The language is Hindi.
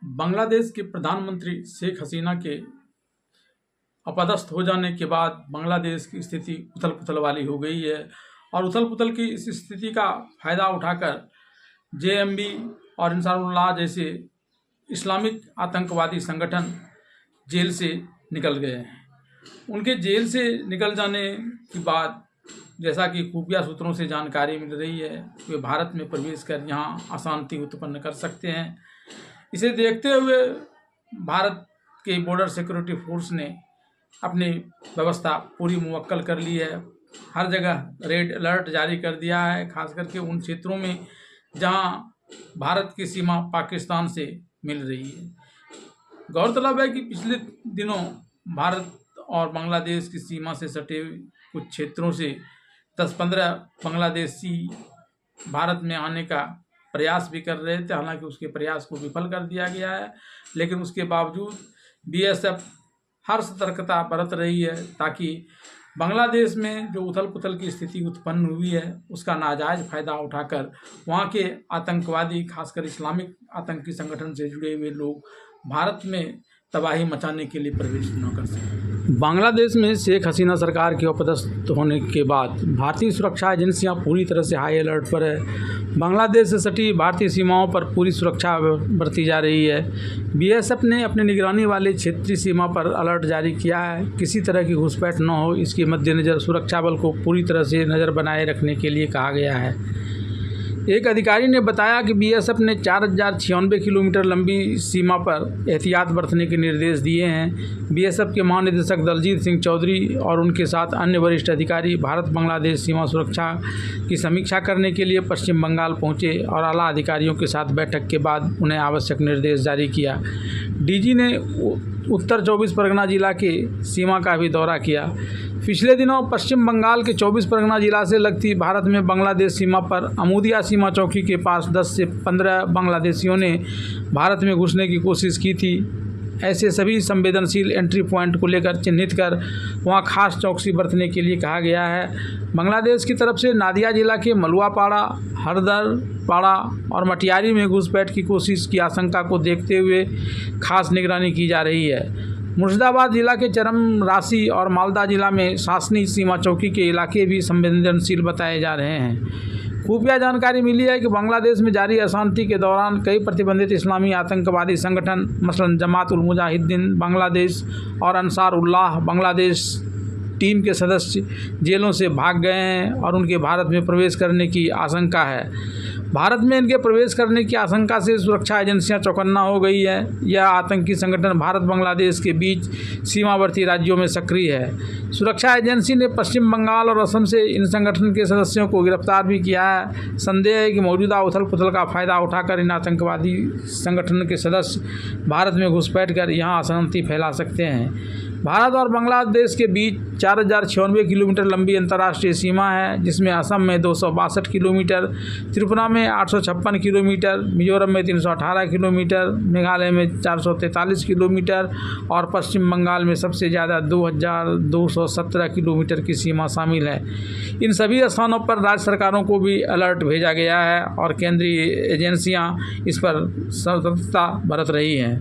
बांग्लादेश के प्रधानमंत्री शेख हसीना के अपदस्थ हो जाने के बाद बांग्लादेश की स्थिति उथल पुथल वाली हो गई है और उथल पुथल की इस स्थिति का फ़ायदा उठाकर जेएमबी और अंसारुल्लाह जैसे इस्लामिक आतंकवादी संगठन जेल से निकल गए हैं। उनके जेल से निकल जाने के बाद जैसा कि खुफिया सूत्रों से जानकारी मिल रही है, वे भारत में प्रवेश कर यहाँ अशांति उत्पन्न कर सकते हैं। इसे देखते हुए भारत के बॉर्डर सिक्योरिटी फोर्स ने अपनी व्यवस्था पूरी मुवक्कल कर ली है। हर जगह रेड अलर्ट जारी कर दिया है, खास करके उन क्षेत्रों में जहाँ भारत की सीमा पाकिस्तान से मिल रही है। गौरतलब है कि पिछले दिनों भारत और बांग्लादेश की सीमा से सटे कुछ क्षेत्रों से 10-15 बांग्लादेशी भारत में आने का प्रयास भी कर रहे थे। हालांकि उसके प्रयास को विफल कर दिया गया है, लेकिन उसके बावजूद बीएसएफ हर सतर्कता बरत रही है ताकि बांग्लादेश में जो उथल पुथल की स्थिति उत्पन्न हुई है उसका नाजायज़ फ़ायदा उठाकर वहाँ के आतंकवादी, खासकर इस्लामिक आतंकी संगठन से जुड़े हुए लोग भारत में तबाही मचाने के लिए प्रवेश न कर सकें। बांग्लादेश में शेख हसीना सरकार के अपदस्थ होने के बाद भारतीय सुरक्षा एजेंसियां पूरी तरह से हाई अलर्ट पर है। बांग्लादेश से सटी भारतीय सीमाओं पर पूरी सुरक्षा बरती जा रही है। बीएसएफ ने अपनी निगरानी वाले क्षेत्रीय सीमा पर अलर्ट जारी किया है। किसी तरह की घुसपैठ न हो, इसके मद्देनज़र सुरक्षा बल को पूरी तरह से नज़र बनाए रखने के लिए कहा गया है। एक अधिकारी ने बताया कि बीएसएफ ने 4096 किलोमीटर लंबी सीमा पर एहतियात बरतने के निर्देश दिए हैं। बीएसएफ के महानिदेशक दलजीत सिंह चौधरी और उनके साथ अन्य वरिष्ठ अधिकारी भारत बांग्लादेश सीमा सुरक्षा की समीक्षा करने के लिए पश्चिम बंगाल पहुंचे और आला अधिकारियों के साथ बैठक के बाद उन्हें आवश्यक निर्देश जारी किया। डीजी ने उत्तर 24 परगना जिला के सीमा का भी दौरा किया। पिछले दिनों पश्चिम बंगाल के 24 परगना जिला से लगती भारत में बांग्लादेश सीमा पर अमूदिया सीमा चौकी के पास 10 से 15 बांग्लादेशियों ने भारत में घुसने की कोशिश की थी। ऐसे सभी संवेदनशील एंट्री पॉइंट को लेकर चिन्हित कर वहां खास चौकसी बरतने के लिए कहा गया है। बांग्लादेश की तरफ से नादिया जिला के मलुआपाड़ा, हरदर पाड़ा और मटियारी में घुसपैठ की कोशिश की आशंका को देखते हुए खास निगरानी की जा रही है। मुर्शिदाबाद जिला के चरमरासी और मालदा जिला में शासनी सीमा चौकी के इलाके भी संवेदनशील बताए जा रहे हैं। खुफिया जानकारी मिली है कि बांग्लादेश में जारी अशांति के दौरान कई प्रतिबंधित इस्लामी आतंकवादी संगठन मसलन जमात उल मुजाहिदीन बांग्लादेश और अंसारुल्लाह बांग्लादेश टीम के सदस्य जेलों से भाग गए हैं और उनके भारत में प्रवेश करने की आशंका है। भारत में इनके प्रवेश करने की आशंका से सुरक्षा एजेंसियां चौकन्ना हो गई है। यह आतंकी संगठन भारत बांग्लादेश के बीच सीमावर्ती राज्यों में सक्रिय है। सुरक्षा एजेंसी ने पश्चिम बंगाल और असम से इन संगठन के सदस्यों को गिरफ्तार भी किया है। संदेह है कि मौजूदा उथल पुथल का फ़ायदा उठाकर इन आतंकवादी संगठन के सदस्य भारत में घुसपैठ कर यहाँ अशांति फैला सकते हैं। भारत और बांग्लादेश के बीच 4096 किलोमीटर लंबी अंतर्राष्ट्रीय सीमा है, जिसमें असम में 262 किलोमीटर, त्रिपुरा में 856 किलोमीटर, मिजोरम में 318 किलोमीटर, मेघालय में 443 किलोमीटर और पश्चिम बंगाल में सबसे ज़्यादा 2217 किलोमीटर की सीमा शामिल है। इन सभी स्थानों पर राज्य सरकारों को भी अलर्ट भेजा गया है और केंद्रीय एजेंसियाँ इस पर सतर्कता बरत रही हैं।